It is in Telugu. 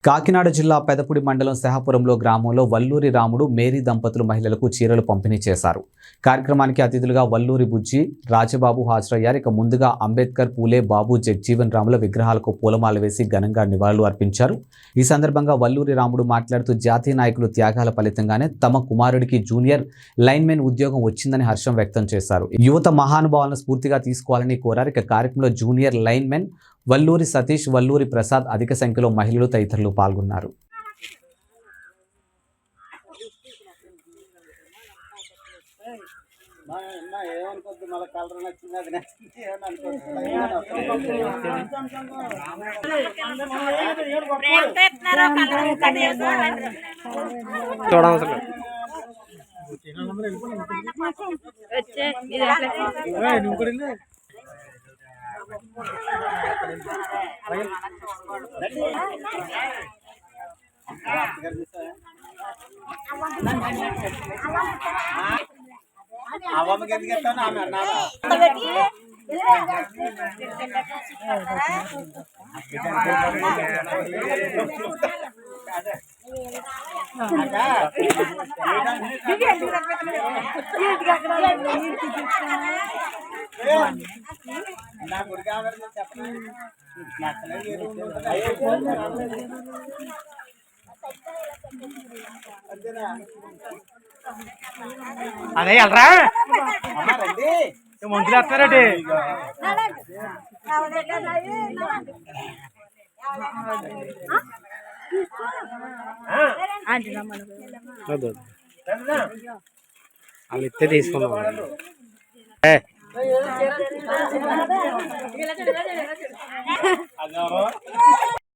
కాకినాడ జిల్లా పెదపుడి మండలం శహాపురంలో గ్రామంలో వల్లూరి రాముడు మేరీ దంపతులు మహిళలకు చీరలు పంపిణీ చేశారు. కార్యక్రమానికి అతిథులుగా వల్లూరి బుజ్జి రాజబాబు హాజరయ్యారు. ఇక ముందుగా అంబేద్కర్, పూలే, బాబు జగ్జీవన్ రాముల విగ్రహాలకు పూలమాల వేసి ఘనంగా నివాళులు అర్పించారు. ఈ సందర్భంగా వల్లూరి రాముడు మాట్లాడుతూ జాతీయ నాయకులు త్యాగాల ఫలితంగానే తమ కుమారుడికి జూనియర్ లైన్మెన్ ఉద్యోగం వచ్చిందని హర్షం వ్యక్తం చేశారు. యువత మహానుభావులను స్ఫూర్తిగా తీసుకోవాలని కోరారు. ఇక కార్యక్రమంలో జూనియర్ లైన్మెన్ వల్లూరి సతీష్, వల్లూరి ప్రసాద్, అధిక సంఖ్యలో మహిళలు తదితరులు పాల్గొన్నారు. అదే వెళ్ళరా మందులు వేస్తున్నారండి. వాళ్ళు ఇస్తే తీసుకున్నాం.